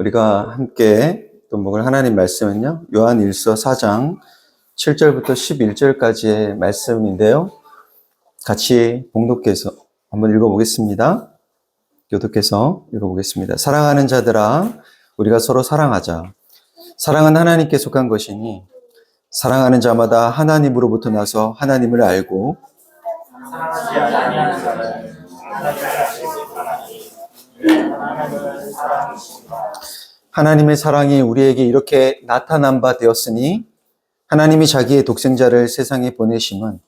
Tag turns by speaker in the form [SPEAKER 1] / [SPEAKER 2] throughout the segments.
[SPEAKER 1] 우리가 함께 또 먹을 하나님 말씀은요, 요한일서 4장 7절부터 11절까지의 말씀인데요. 같이 봉독해서 한번 읽어보겠습니다. 교독해서 읽어보겠습니다. 사랑하는 자들아, 우리가 서로 사랑하자. 사랑은 하나님께 속한 것이니 사랑하는 자마다 하나님으로부터 나서 하나님을 알고
[SPEAKER 2] 사랑하지 아니하는 자는 하나님을 알지 못하나니 하나님은 사랑이시니라.
[SPEAKER 1] 하나님의 사랑이 우리에게 이렇게 나타난 바 되었으니 하나님이 자기의 독생자를 세상에 보내심은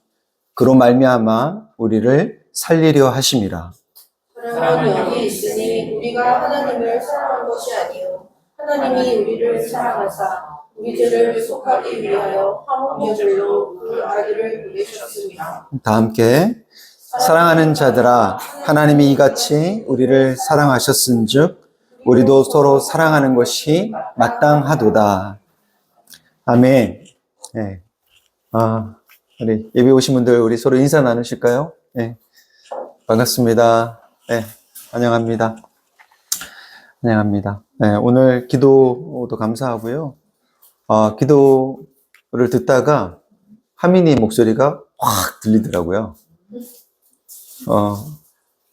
[SPEAKER 1] 그로 말미암아 우리를 살리려 하심이라.
[SPEAKER 3] 사랑은 여기 있으니 우리가 하나님을 사랑한 것이 아니요 하나님이 우리를 사랑하사 우리들을 속하기 위하여 화목제물로 그 아들을 보내셨습니다.
[SPEAKER 1] 다 함께 사랑하는 자들아, 하나님이 이같이 우리를 사랑하셨은즉 우리도 서로 사랑하는 것이 마땅하도다. 아멘. 네. 우리 예배 오신 분들 우리 서로 인사 나누실까요? 네. 반갑습니다. 네. 환영합니다. 환영합니다. 네. 오늘 기도도 감사하고요. 기도를 듣다가 하민이 목소리가 확 들리더라고요.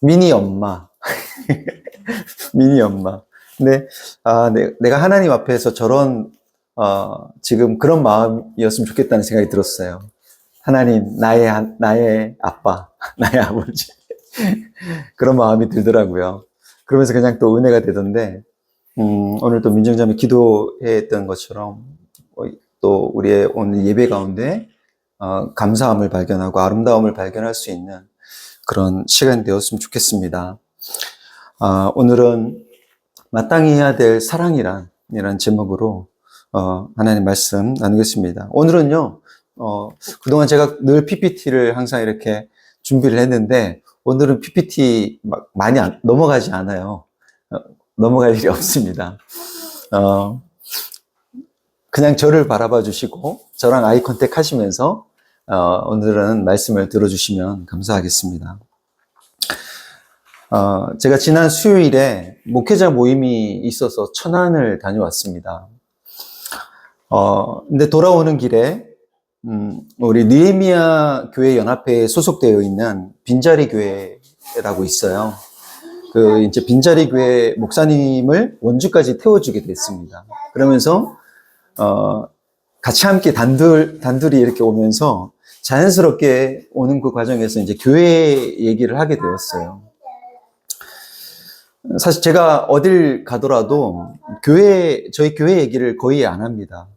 [SPEAKER 1] 미니 엄마. 미니 엄마. 근데, 내가 하나님 앞에서 저런, 지금 그런 마음이었으면 좋겠다는 생각이 들었어요. 하나님, 나의 아빠, 나의 아버지. 그런 마음이 들더라고요. 그러면서 그냥 또 은혜가 되던데, 오늘 또 민정자매 기도했던 것처럼, 또 우리의 오늘 예배 가운데, 감사함을 발견하고 아름다움을 발견할 수 있는 그런 시간이 되었으면 좋겠습니다. 오늘은 마땅히 해야 될 사랑이란 제목으로 하나님 말씀 나누겠습니다. 오늘은요, 그동안 제가 늘 PPT를 항상 이렇게 준비를 했는데 오늘은 PPT 많이 넘어가지 않아요. 넘어갈 일이 없습니다. 그냥 저를 바라봐 주시고 저랑 아이 컨택 하시면서 오늘은 말씀을 들어주시면 감사하겠습니다. 제가 지난 수요일에 목회자 모임이 있어서 천안을 다녀왔습니다. 근데 돌아오는 길에, 우리 느헤미야 교회 연합회에 소속되어 있는 빈자리 교회라고 있어요. 이제 빈자리 교회 목사님을 원주까지 태워주게 됐습니다. 그러면서, 같이 함께 단둘이 이렇게 오면서 자연스럽게 오는 그 과정에서 이제 교회 얘기를 하게 되었어요. 사실 제가 어딜 가더라도 저희 교회 얘기를 거의 안 합니다.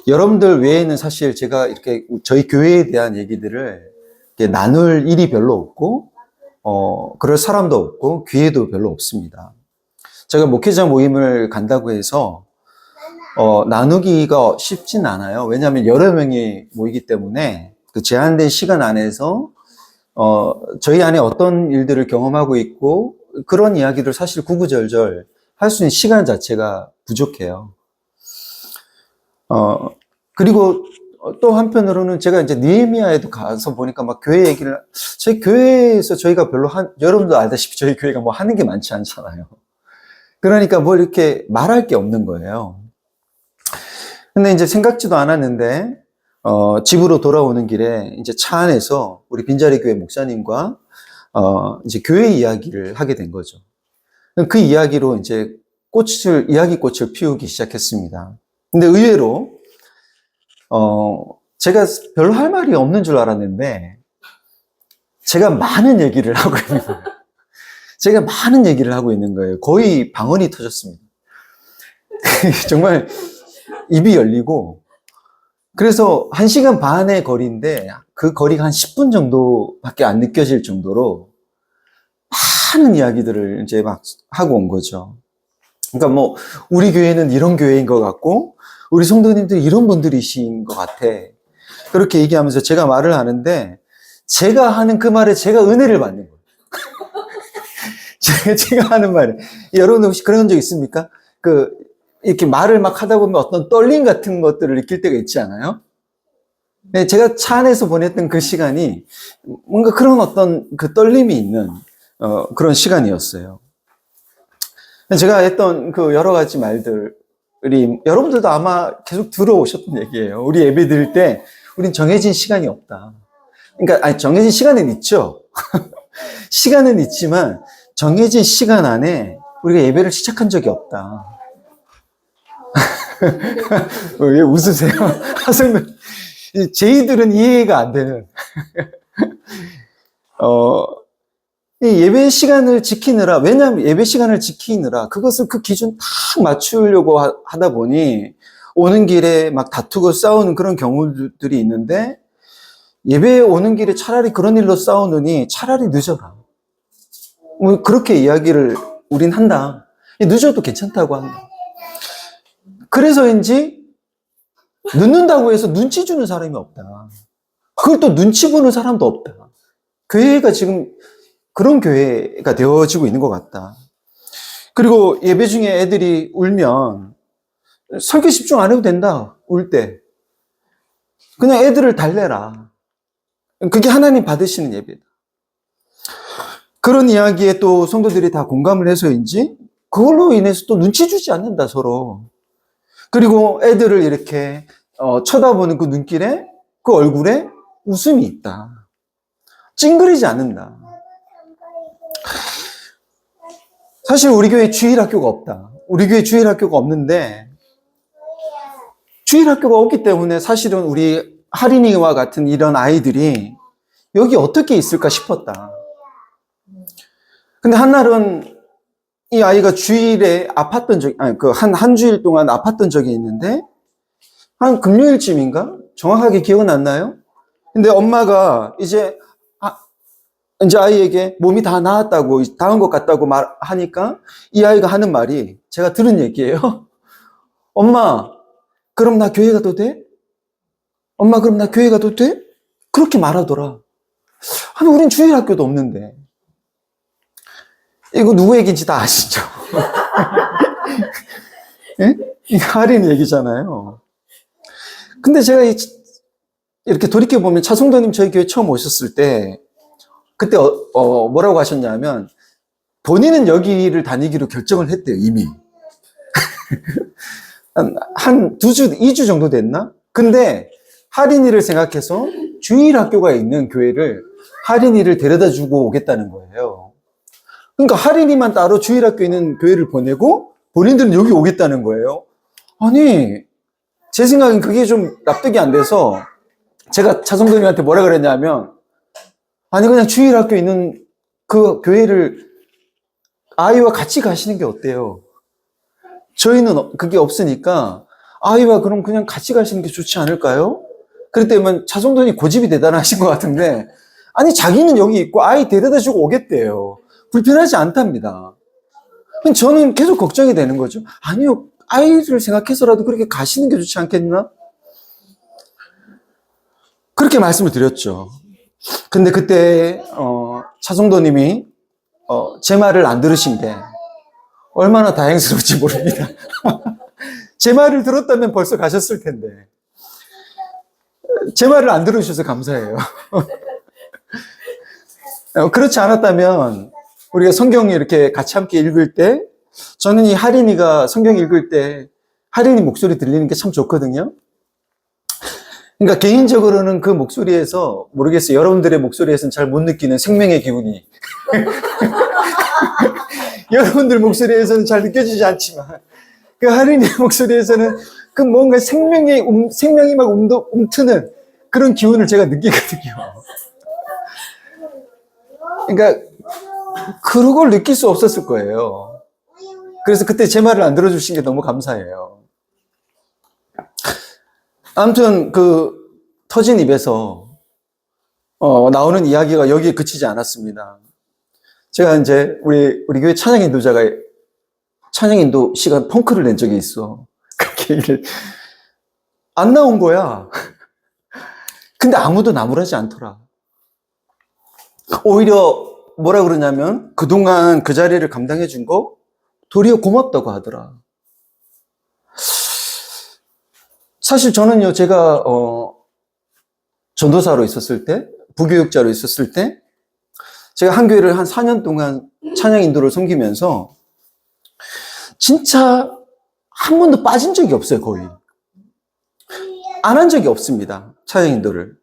[SPEAKER 1] 여러분들 외에는 사실 제가 이렇게 저희 교회에 대한 얘기들을 이렇게 나눌 일이 별로 없고, 그럴 사람도 없고, 기회도 별로 없습니다. 제가 목회자 모임을 간다고 해서, 나누기가 쉽진 않아요. 왜냐하면 여러 명이 모이기 때문에 그 제한된 시간 안에서 저희 안에 어떤 일들을 경험하고 있고 그런 이야기를 사실 구구절절 할 수 있는 시간 자체가 부족해요. 그리고 또 한편으로는 제가 이제 느헤미야에도 가서 보니까 막 교회 얘기를, 저희 교회에서 저희가 별로 여러분도 알다시피 저희 교회가 뭐 하는 게 많지 않잖아요. 그러니까 뭐 이렇게 말할 게 없는 거예요. 근데 이제 생각지도 않았는데, 집으로 돌아오는 길에 이제 차 안에서 우리 빈자리 교회 목사님과, 이제 교회 이야기를 하게 된 거죠. 그 이야기로 이제 이야기꽃을 피우기 시작했습니다. 근데 의외로, 제가 별로 할 말이 없는 줄 알았는데, 제가 많은 얘기를 하고 있는 거예요. 제가 많은 얘기를 하고 있는 거예요. 거의 방언이 터졌습니다. 정말, 입이 열리고, 그래서 1시간 반의 거리인데 그 거리가 한 10분 정도밖에 안 느껴질 정도로 많은 이야기들을 이제 막 하고 온 거죠. 그러니까 뭐 우리 교회는 이런 교회인 것 같고 우리 성도님들이 이런 분들이신 것 같아. 그렇게 얘기하면서 제가 말을 하는데 제가 하는 그 말에 제가 은혜를 받는 거예요. 제가 하는 말에. 여러분 혹시 그런 적 있습니까? 이렇게 말을 막 하다 보면 어떤 떨림 같은 것들을 느낄 때가 있지 않아요? 네, 제가 차 안에서 보냈던 그 시간이 뭔가 그런 어떤 그 떨림이 있는 그런 시간이었어요. 제가 했던 그 여러 가지 말들이 여러분들도 아마 계속 들어오셨던 얘기예요. 우리 예배 드릴 때 우린 정해진 시간이 없다. 그러니까 아니 정해진 시간은 있죠. 시간은 있지만 정해진 시간 안에 우리가 예배를 시작한 적이 없다. 왜 웃으세요? 하성님, 저희들은 이해가 안 되는. 이 예배 시간을 지키느라, 왜냐하면 예배 시간을 지키느라 그것을 그 기준 딱 맞추려고 하다 보니 오는 길에 막 다투고 싸우는 그런 경우들이 있는데 예배에 오는 길에 차라리 그런 일로 싸우느니 차라리 늦어라. 뭐 그렇게 이야기를 우린 한다. 늦어도 괜찮다고 한다. 그래서인지 늦는다고 해서 눈치 주는 사람이 없다. 그걸 또 눈치 보는 사람도 없다. 교회가 지금 그런 교회가 되어지고 있는 것 같다. 그리고 예배 중에 애들이 울면 설교 집중 안 해도 된다. 울 때. 그냥 애들을 달래라. 그게 하나님 받으시는 예배다. 그런 이야기에 또 성도들이 다 공감을 해서인지 그걸로 인해서 또 눈치 주지 않는다, 서로. 그리고 애들을 이렇게 쳐다보는 그 눈길에, 그 얼굴에 웃음이 있다. 찡그리지 않는다. 사실 우리 교회에 주일학교가 없다. 우리 교회에 주일학교가 없는데 주일학교가 없기 때문에 사실은 우리 할인이와 같은 이런 아이들이 여기 어떻게 있을까 싶었다. 근데 한날은 이 아이가 주일에 아팠던 적이, 한 주일 동안 아팠던 적이 있는데, 한 금요일쯤인가? 정확하게 기억은 안 나요? 근데 엄마가 이제 아이에게 몸이 다 나았다고, 나은 것 같다고 하니까 이 아이가 하는 말이 제가 들은 얘기예요. 엄마, 그럼 나 교회 가도 돼? 엄마, 그럼 나 교회 가도 돼? 그렇게 말하더라. 아니, 우린 주일학교도 없는데. 이거 누구 얘기인지 다 아시죠? 예? 이거 할인 얘기잖아요. 근데 제가 이렇게 돌이켜보면 차성도님 저희 교회 처음 오셨을 때 그때 뭐라고 하셨냐면 본인은 여기를 다니기로 결정을 했대요, 이미. 한 2주 정도 됐나? 근데 할인이를 생각해서 주일학교가 있는 교회를 할인이를 데려다 주고 오겠다는 거예요. 그러니까 할인이만 따로 주일학교에 있는 교회를 보내고 본인들은 여기 오겠다는 거예요. 아니, 제 생각엔 그게 좀 납득이 안 돼서 제가 차성도님한테 뭐라 그랬냐면, 아니 그냥 주일학교에 있는 그 교회를 아이와 같이 가시는 게 어때요? 저희는 그게 없으니까 아이와 그럼 그냥 같이 가시는 게 좋지 않을까요? 그랬더니 차성도님 고집이 대단하신 것 같은데, 아니 자기는 여기 있고 아이 데려다 주고 오겠대요. 불편하지 않답니다. 저는 계속 걱정이 되는 거죠. 아니요, 아이를 생각해서라도 그렇게 가시는 게 좋지 않겠나? 그렇게 말씀을 드렸죠. 근데 그때 차성도님이 제 말을 안 들으신 게 얼마나 다행스러울지 모릅니다. 제 말을 들었다면 벌써 가셨을 텐데 제 말을 안 들으셔서 감사해요. 그렇지 않았다면 우리가 성경 이렇게 같이 함께 읽을 때, 저는 이 할인이가 성경 읽을 때 할인이 목소리 들리는 게 참 좋거든요. 그러니까 개인적으로는 그 목소리에서, 모르겠어요, 여러분들의 목소리에서는 잘 못 느끼는 생명의 기운이 여러분들 목소리에서는 잘 느껴지지 않지만 그 할인이의 목소리에서는 그 뭔가 생명이 막 움트는 그런 기운을 제가 느끼거든요. 그러니까 그걸 느낄 수 없었을 거예요. 그래서 그때 제 말을 안 들어주신 게 너무 감사해요. 아무튼 그 터진 입에서 나오는 이야기가 여기에 그치지 않았습니다. 제가 이제 우리 교회 찬양인도 시간 펑크를 낸 적이 있어. 그 얘기를 안 나온 거야. 근데 아무도 나무라지 않더라. 오히려 뭐라 그러냐면 그동안 그 자리를 감당해 준 거 도리어 고맙다고 하더라. 사실 저는요, 제가 전도사로 있었을 때, 부교육자로 있었을 때, 제가 한 교회를 한 4년 동안 찬양 인도를 섬기면서 진짜 한 번도 빠진 적이 없어요, 거의. 안 한 적이 없습니다, 차장인도를.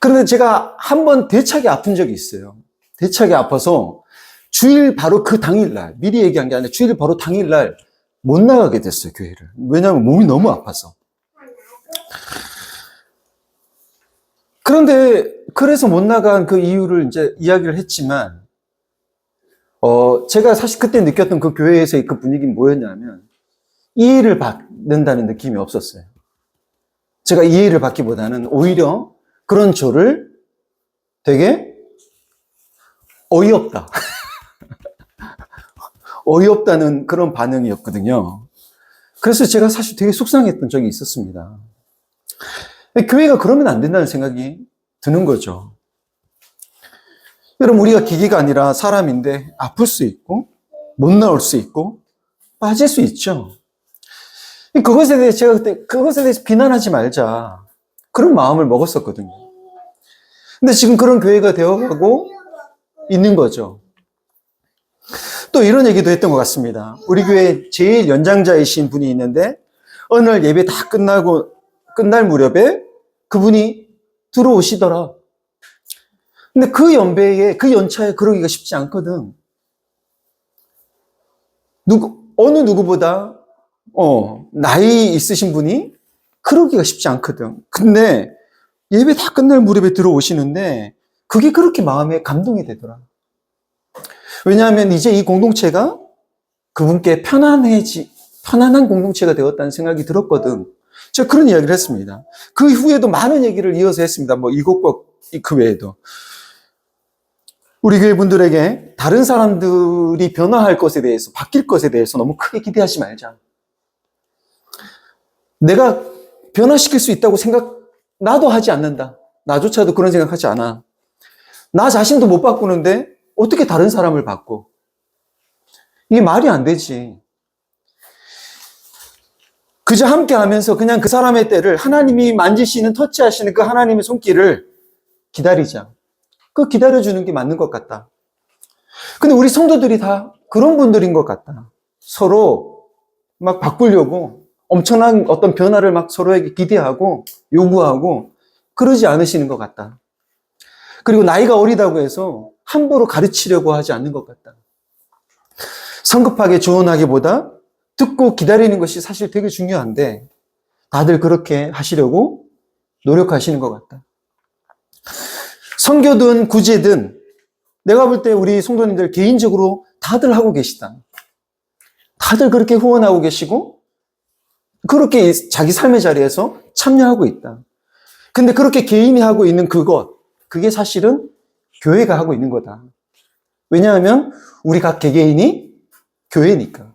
[SPEAKER 1] 그런데 제가 한 번 대차게 아픈 적이 있어요. 대차게 아파서 주일 바로 그 당일날, 미리 얘기한 게 아니라 주일 바로 당일날 못 나가게 됐어요, 교회를. 왜냐하면 몸이 너무 아파서. 그런데 그래서 못 나간 그 이유를 이제 이야기를 했지만, 제가 사실 그때 느꼈던 그 교회에서의 그 분위기는 뭐였냐면, 이해를 받는다는 느낌이 없었어요. 제가 이해를 받기보다는 오히려 그런 저를 되게 어이없다. 어이없다는 그런 반응이었거든요. 그래서 제가 사실 되게 속상했던 적이 있었습니다. 교회가 그러면 안 된다는 생각이 드는 거죠. 여러분, 우리가 기계가 아니라 사람인데 아플 수 있고 못 나올 수 있고 빠질 수 있죠. 그것에 대해서 제가 그때 그것에 대해서 비난하지 말자, 그런 마음을 먹었었거든요. 근데 지금 그런 교회가 되어가고 있는 거죠. 또 이런 얘기도 했던 것 같습니다. 우리 교회 제일 연장자이신 분이 있는데 어느 날 예배 다 끝날 무렵에 그분이 들어오시더라. 근데 그 연배에, 그 연차에 그러기가 쉽지 않거든. 어느 누구보다 나이 있으신 분이 그러기가 쉽지 않거든. 근데 예배 다 끝날 무렵에 들어오시는데 그게 그렇게 마음에 감동이 되더라. 왜냐하면 이제 이 공동체가 그분께 편안한 공동체가 되었다는 생각이 들었거든. 제가 그런 이야기를 했습니다. 그 후에도 많은 얘기를 이어서 했습니다. 뭐 이것과 그 외에도. 우리 교회 분들에게 다른 사람들이 변화할 것에 대해서, 바뀔 것에 대해서 너무 크게 기대하지 말자. 내가 변화시킬 수 있다고 나도 하지 않는다. 나조차도 그런 생각하지 않아. 나 자신도 못 바꾸는데 어떻게 다른 사람을 바꿔? 이게 말이 안 되지. 그저 함께 하면서 그냥 그 사람의 때를, 하나님이 만지시는, 터치하시는 그 하나님의 손길을 기다리자. 그 기다려주는 게 맞는 것 같다. 근데 우리 성도들이 다 그런 분들인 것 같다. 서로 막 바꾸려고 엄청난 어떤 변화를 막 서로에게 기대하고 요구하고 그러지 않으시는 것 같다. 그리고 나이가 어리다고 해서 함부로 가르치려고 하지 않는 것 같다. 성급하게 조언하기보다 듣고 기다리는 것이 사실 되게 중요한데 다들 그렇게 하시려고 노력하시는 것 같다. 선교든 구제든 내가 볼 때 우리 성도님들 개인적으로 다들 하고 계시다. 다들 그렇게 후원하고 계시고 그렇게 자기 삶의 자리에서 참여하고 있다. 근데 그렇게 개인이 하고 있는 그게 사실은 교회가 하고 있는 거다. 왜냐하면 우리 각 개개인이 교회니까.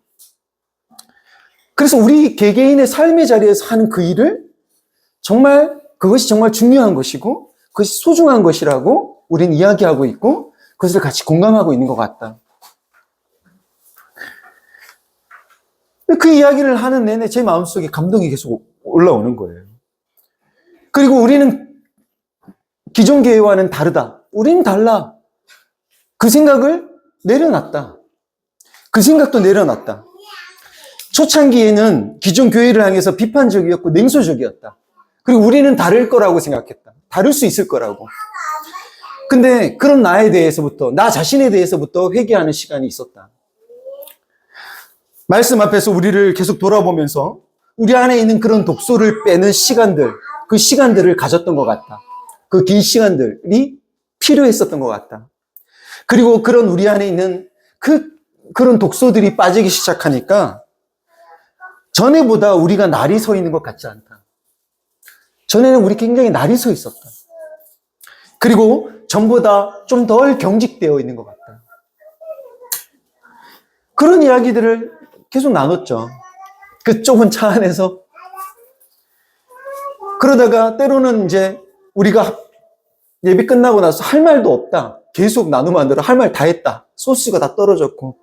[SPEAKER 1] 그래서 우리 개개인의 삶의 자리에서 하는 그 일을 그것이 정말 중요한 것이고 그것이 소중한 것이라고 우리는 이야기하고 있고 그것을 같이 공감하고 있는 것 같다. 그 이야기를 하는 내내 제 마음속에 감동이 계속 올라오는 거예요. 그리고 우리는 기존 교회와는 다르다. 우리는 달라. 그 생각을 내려놨다. 그 생각도 내려놨다. 초창기에는 기존 교회를 향해서 비판적이었고 냉소적이었다. 그리고 우리는 다를 거라고 생각했다. 다를 수 있을 거라고. 근데 그런 나에 대해서부터, 나 자신에 대해서부터 회개하는 시간이 있었다. 말씀 앞에서 우리를 계속 돌아보면서 우리 안에 있는 그런 독소를 빼는 시간들, 그 시간들을 가졌던 것 같다. 그 긴 시간들이 필요했었던 것 같다. 그리고 그런 우리 안에 있는 그런 독소들이 빠지기 시작하니까 전에보다 우리가 날이 서 있는 것 같지 않다. 전에는 우리 굉장히 날이 서 있었다. 그리고 전보다 좀 덜 경직되어 있는 것 같다. 그런 이야기들을 계속 나눴죠. 그 좁은 차 안에서. 그러다가 때로는 이제 우리가 예배 끝나고 나서 할 말도 없다. 계속 나누면대로 할 말 다 했다. 소스가 다 떨어졌고.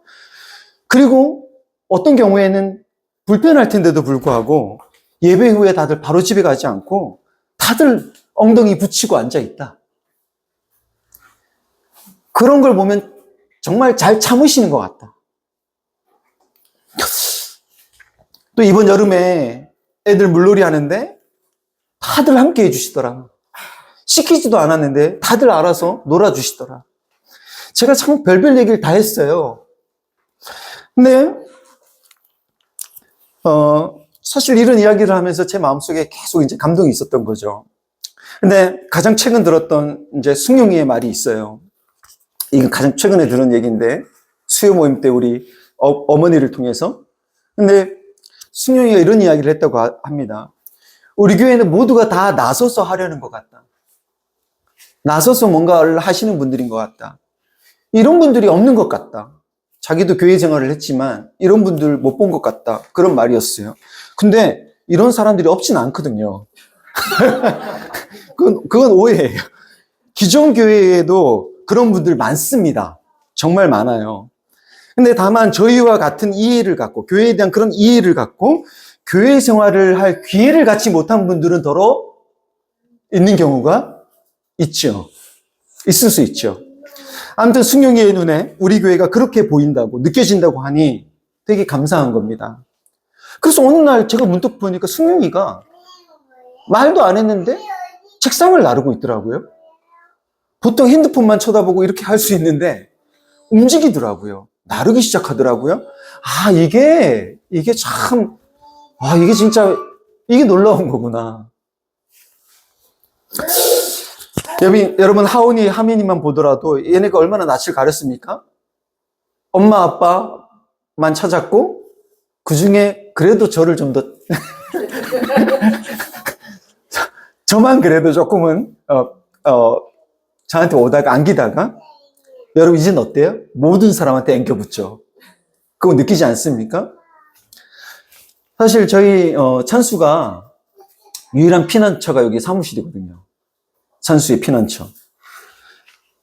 [SPEAKER 1] 그리고 어떤 경우에는 불편할 텐데도 불구하고 예배 후에 다들 바로 집에 가지 않고 다들 엉덩이 붙이고 앉아 있다. 그런 걸 보면 정말 잘 참으시는 것 같다. 또 이번 여름에 애들 물놀이 하는데 다들 함께 해주시더라. 시키지도 않았는데 다들 알아서 놀아주시더라. 제가 참 별별 얘기를 다 했어요. 근데 사실 이런 이야기를 하면서 제 마음속에 계속 이제 감동이 있었던 거죠. 근데 가장 최근 들었던 이제 승용이의 말이 있어요. 이건 가장 최근에 들은 얘기인데, 수요 모임 때 우리 어머니를 통해서. 근데 승용이가 이런 이야기를 했다고 합니다. 우리 교회는 모두가 다 나서서 하려는 것 같다. 나서서 뭔가를 하시는 분들인 것 같다. 이런 분들이 없는 것 같다. 자기도 교회 생활을 했지만 이런 분들 못 본 것 같다. 그런 말이었어요. 근데 이런 사람들이 없진 않거든요. 그건 오해예요. 기존 교회에도 그런 분들 많습니다. 정말 많아요. 근데 다만 저희와 같은 이해를 갖고, 교회에 대한 그런 이해를 갖고 교회 생활을 할 기회를 갖지 못한 분들은 더러 있는 경우가 있죠. 있을 수 있죠. 아무튼 승용이의 눈에 우리 교회가 그렇게 보인다고, 느껴진다고 하니 되게 감사한 겁니다. 그래서 어느 날 제가 문득 보니까 승용이가 말도 안 했는데 책상을 나르고 있더라고요. 보통 핸드폰만 쳐다보고 이렇게 할 수 있는데 움직이더라고요. 나르기 시작하더라고요. 아, 이게 참, 이게 진짜, 이게 놀라운 거구나. 여러분, 하온이, 하민이만 보더라도 얘네가 얼마나 낯을 가렸습니까? 엄마, 아빠만 찾았고, 그 중에 그래도 저를 좀 더, 저만 그래도 조금은, 저한테 오다가 안기다가, 여러분, 이젠 어때요? 모든 사람한테 앵겨붙죠. 그거 느끼지 않습니까? 사실 저희, 찬수가 유일한 피난처가 여기 사무실이거든요. 찬수의 피난처.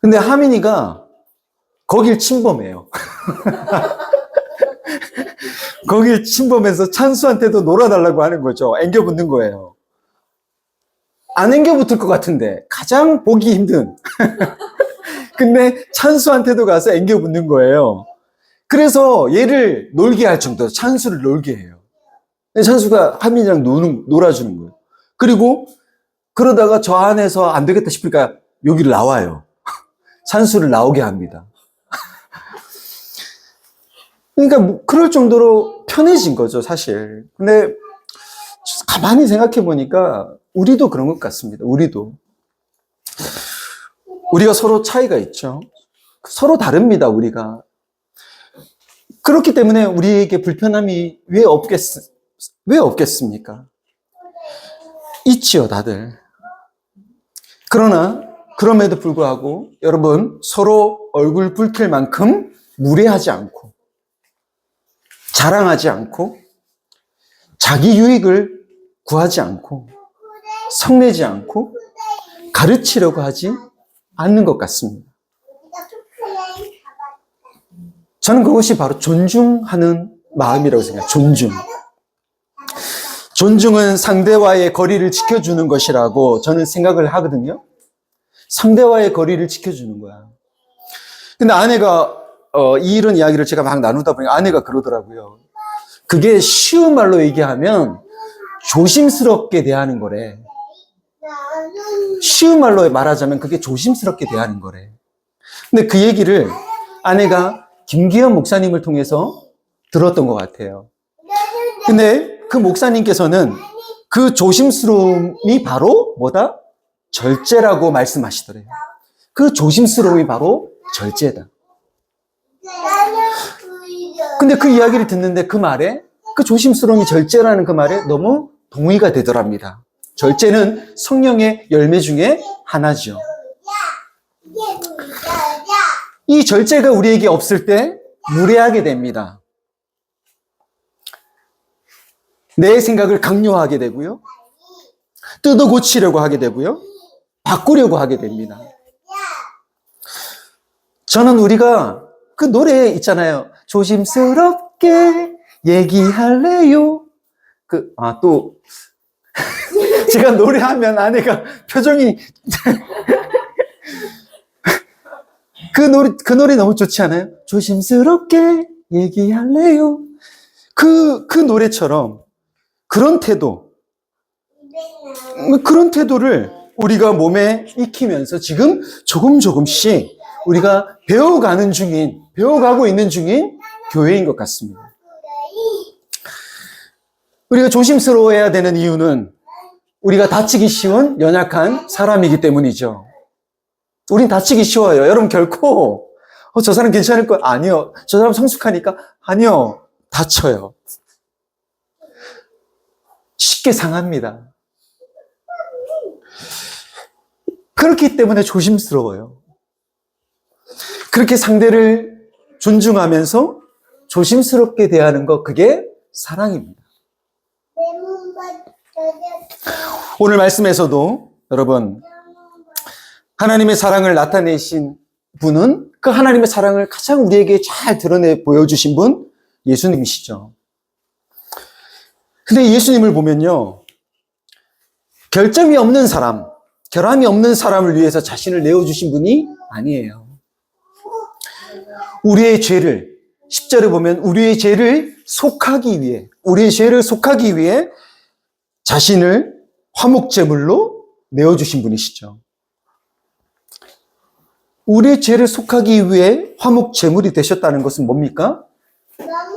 [SPEAKER 1] 근데 하민이가 거길 침범해요. 거길 침범해서 찬수한테도 놀아달라고 하는 거죠. 앵겨붙는 거예요. 안 앵겨붙을 것 같은데 가장 보기 힘든. 근데 찬수한테도 가서 앵겨붙는 거예요. 그래서 얘를 놀게 할 정도로 찬수를 놀게 해요. 찬수가 하민이랑 놀아주는 거예요. 그리고 그러다가 저 안에서 안 되겠다 싶으니까 여기를 나와요. 찬수를 나오게 합니다. 그러니까 뭐 그럴 정도로 편해진 거죠, 사실. 근데 가만히 생각해 보니까 우리도 그런 것 같습니다. 우리가 서로 차이가 있죠. 서로 다릅니다, 우리가. 그렇기 때문에 우리에게 불편함이 왜 없겠습니까? 있지요, 다들. 그러나 그럼에도 불구하고 여러분, 서로 얼굴 붉힐 만큼 무례하지 않고 자랑하지 않고 자기 유익을 구하지 않고 성내지 않고 가르치려고 하지 않는 것 같습니다. 저는 그것이 바로 존중하는 마음이라고 생각해요. 존중은 상대와의 거리를 지켜주는 것이라고 저는 생각을 하거든요. 상대와의 거리를 지켜주는 거야. 근데 아내가 이런 이야기를 제가 막 나누다 보니까 아내가 그러더라고요. 그게 쉬운 말로 얘기하면 조심스럽게 대하는 거래. 쉬운 말로 말하자면 그게 조심스럽게 대하는 거래. 근데 그 얘기를 아내가 김기현 목사님을 통해서 들었던 것 같아요. 근데 그 목사님께서는 그 조심스러움이 바로 뭐다? 절제라고 말씀하시더래요. 그 조심스러움이 바로 절제다. 근데 그 이야기를 듣는데 그 말에, 그 조심스러움이 절제라는 그 말에 너무 동의가 되더랍니다. 절제는 성령의 열매 중에 하나죠. 이 절제가 우리에게 없을 때 무례하게 됩니다. 내 생각을 강요하게 되고요. 뜯어 고치려고 하게 되고요. 바꾸려고 하게 됩니다. 저는 우리가 그 노래 있잖아요. 조심스럽게 얘기할래요. 또 제가 노래하면 아내가 표정이 그 노래 너무 좋지 않아요? 조심스럽게 얘기할래요. 그 노래처럼 그런 태도, 그런 태도를 우리가 몸에 익히면서 지금 조금씩 우리가 배워가고 있는 중인 교회인 것 같습니다. 우리가 조심스러워해야 되는 이유는 우리가 다치기 쉬운 연약한 사람이기 때문이죠. 우린 다치기 쉬워요. 여러분 결코 저 사람 괜찮을 거 아니요. 저 사람 성숙하니까 아니요. 다쳐요. 쉽게 상합니다. 그렇기 때문에 조심스러워요. 그렇게 상대를 존중하면서 조심스럽게 대하는 것, 그게 사랑입니다. 오늘 말씀에서도 여러분, 하나님의 사랑을 나타내신 분은 그 하나님의 사랑을 가장 우리에게 잘 드러내 보여주신 분, 예수님이시죠. 근데 예수님을 보면요, 결점이 없는 사람, 결함이 없는 사람을 위해서 자신을 내어주신 분이 아니에요. 우리의 죄를, 10절에 보면 우리의 죄를 속하기 위해 자신을 화목제물로 내어주신 분이시죠. 우리의 죄를 속하기 위해 화목제물이 되셨다는 것은 뭡니까?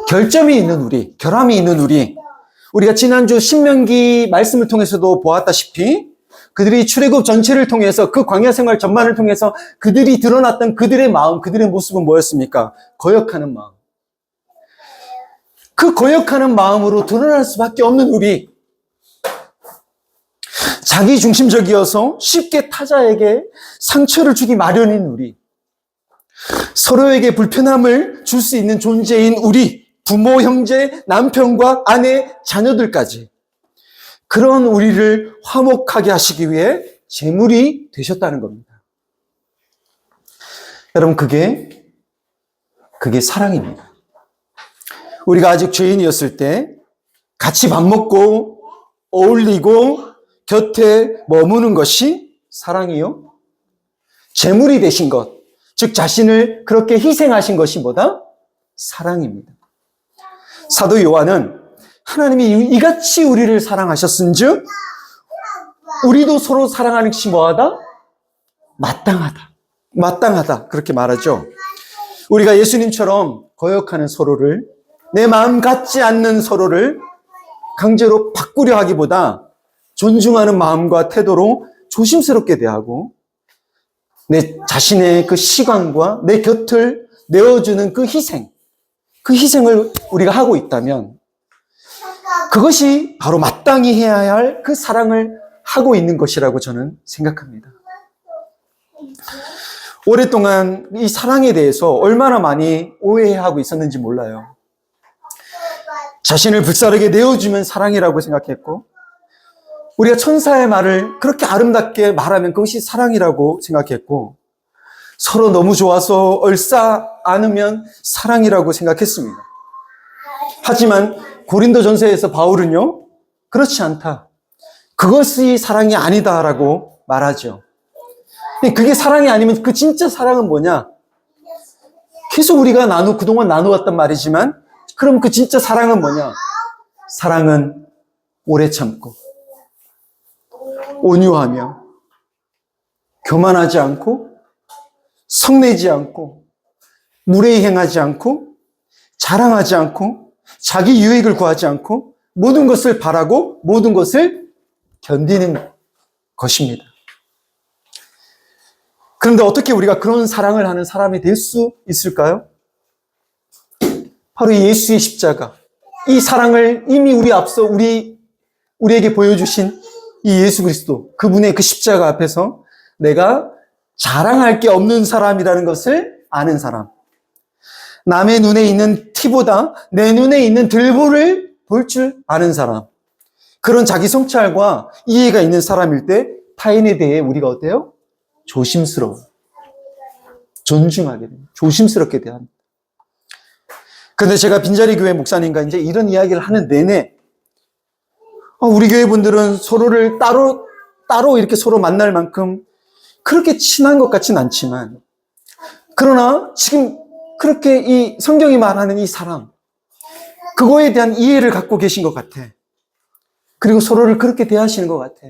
[SPEAKER 1] 결점이 있는 우리, 결함이 있는 우리. 우리가 지난주 신명기 말씀을 통해서도 보았다시피 그들이 출애굽 전체를 통해서 그 광야 생활 전반을 통해서 그들이 드러났던 그들의 마음, 그들의 모습은 뭐였습니까? 거역하는 마음. 그 거역하는 마음으로 드러날 수밖에 없는 우리. 자기 중심적이어서 쉽게 타자에게 상처를 주기 마련인 우리. 서로에게 불편함을 줄 수 있는 존재인 우리. 부모, 형제, 남편과 아내, 자녀들까지. 그런 우리를 화목하게 하시기 위해 제물이 되셨다는 겁니다. 여러분, 그게 사랑입니다. 우리가 아직 죄인이었을 때 같이 밥 먹고 어울리고 곁에 머무는 것이 사랑이요. 제물이 되신 것, 즉 자신을 그렇게 희생하신 것이 뭐다? 사랑입니다. 사도 요한은 하나님이 이같이 우리를 사랑하셨은즉 우리도 서로 사랑하는 것이 뭐하다? 마땅하다. 그렇게 말하죠. 우리가 예수님처럼 거역하는 서로를, 내 마음 같지 않는 서로를 강제로 바꾸려 하기보다 존중하는 마음과 태도로 조심스럽게 대하고 내 자신의 그 시간과 내 곁을 내어주는 그 희생을 우리가 하고 있다면 그것이 바로 마땅히 해야 할 그 사랑을 하고 있는 것이라고 저는 생각합니다. 오랫동안 이 사랑에 대해서 얼마나 많이 오해하고 있었는지 몰라요. 자신을 불사르게 내어주면 사랑이라고 생각했고, 우리가 천사의 말을 그렇게 아름답게 말하면 그것이 사랑이라고 생각했고, 서로 너무 좋아서 얼싸 안으면 사랑이라고 생각했습니다. 하지만 고린도전서에서 바울은요, 그렇지 않다. 그것이 사랑이 아니다라고 말하죠. 그게 사랑이 아니면 그 진짜 사랑은 뭐냐? 계속 우리가 그동안 나누었단 말이지만, 그럼 그 진짜 사랑은 뭐냐? 사랑은 오래 참고, 온유하며, 교만하지 않고, 성내지 않고, 무례히 행하지 않고, 자랑하지 않고, 자기 유익을 구하지 않고, 모든 것을 바라고, 모든 것을 견디는 것입니다. 그런데 어떻게 우리가 그런 사랑을 하는 사람이 될 수 있을까요? 바로 예수의 십자가, 이 사랑을 이미 우리 앞서 우리에게 보여주신 이 예수 그리스도, 그분의 그 십자가 앞에서 내가 자랑할 게 없는 사람이라는 것을 아는 사람, 남의 눈에 있는 티보다 내 눈에 있는 들보를 볼 줄 아는 사람, 그런 자기 성찰과 이해가 있는 사람일 때 타인에 대해 우리가 어때요? 조심스러워, 존중하게 됩니다. 조심스럽게 대합니다. 그런데 제가 빈자리 교회 목사님과 이제 이런 이야기를 하는 내내 우리 교회 분들은 서로를 따로 이렇게 서로 만날 만큼 그렇게 친한 것 같진 않지만, 그러나 지금 그렇게 이 성경이 말하는 이 사랑, 그거에 대한 이해를 갖고 계신 것 같아. 그리고 서로를 그렇게 대하시는 것 같아.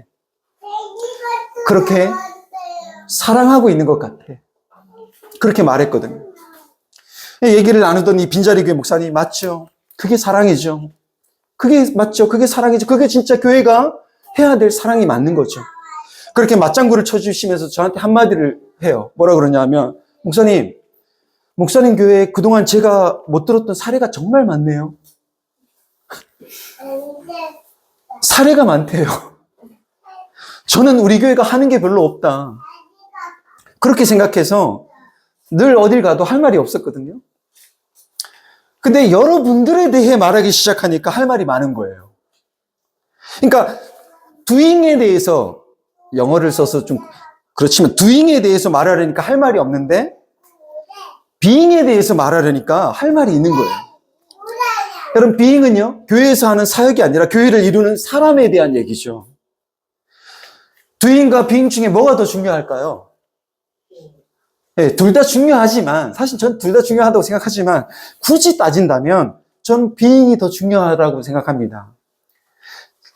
[SPEAKER 1] 그렇게 사랑하고 있는 것 같아. 그렇게 말했거든요. 얘기를 나누던 이 빈자리교회 목사님, 맞죠? 그게 사랑이죠. 그게 맞죠? 그게 사랑이죠. 그게 진짜 교회가 해야 될 사랑이 맞는 거죠. 그렇게 맞장구를 쳐주시면서 저한테 한마디를 해요. 뭐라 그러냐면, 목사님 교회에 그동안 제가 못 들었던 사례가 정말 많네요. 사례가 많대요. 저는 우리 교회가 하는 게 별로 없다. 그렇게 생각해서 늘 어딜 가도 할 말이 없었거든요. 근데 여러분들에 대해 말하기 시작하니까 할 말이 많은 거예요. 그러니까 doing에 대해서 영어를 써서 좀 그렇지만 doing에 대해서 말하려니까 할 말이 없는데 being에 대해서 말하려니까 할 말이 있는 거예요. 여러분, being은요, 교회에서 하는 사역이 아니라 교회를 이루는 사람에 대한 얘기죠. doing과 being 중에 뭐가 더 중요할까요? 네, 둘 다 중요하지만, 사실 전 둘 다 중요하다고 생각하지만, 굳이 따진다면, 전 being이 더 중요하다고 생각합니다.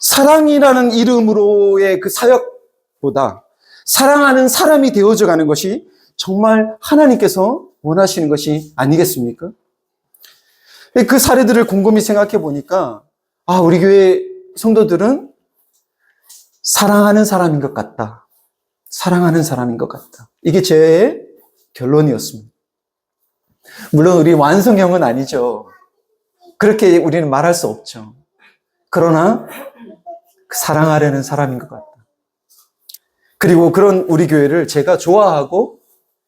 [SPEAKER 1] 사랑이라는 이름으로의 그 사역보다, 사랑하는 사람이 되어져 가는 것이 정말 하나님께서 원하시는 것이 아니겠습니까? 그 사례들을 곰곰이 생각해 보니까, 우리 교회 성도들은 사랑하는 사람인 것 같다. 사랑하는 사람인 것 같다. 이게 제 결론이었습니다. 물론 우리 완성형은 아니죠. 그렇게 우리는 말할 수 없죠. 그러나 사랑하려는 사람인 것 같다. 그리고 그런 우리 교회를 제가 좋아하고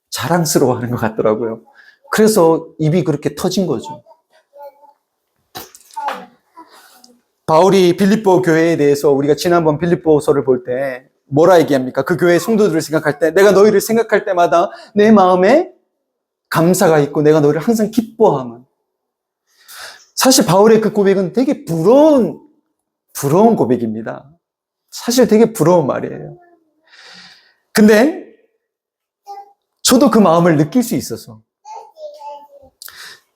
[SPEAKER 1] 자랑스러워하는 것 같더라고요. 그래서 입이 그렇게 터진 거죠. 바울이 빌립보 교회에 대해서 우리가 지난번 빌립보서를 볼 때 뭐라 얘기합니까? 그 교회 성도들을 생각할 때, 내가 너희를 생각할 때마다 내 마음에 감사가 있고 내가 너희를 항상 기뻐함은. 사실 바울의 그 고백은 되게 부러운 고백입니다. 사실 되게 부러운 말이에요. 근데 저도 그 마음을 느낄 수 있어서,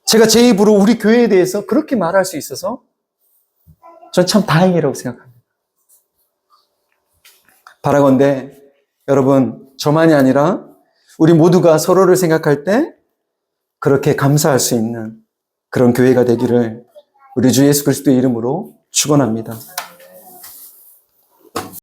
[SPEAKER 1] 제가 제 입으로 우리 교회에 대해서 그렇게 말할 수 있어서 전 참 다행이라고 생각합니다. 바라건대 여러분, 저만이 아니라 우리 모두가 서로를 생각할 때 그렇게 감사할 수 있는 그런 교회가 되기를 우리 주 예수 그리스도의 이름으로 축원합니다.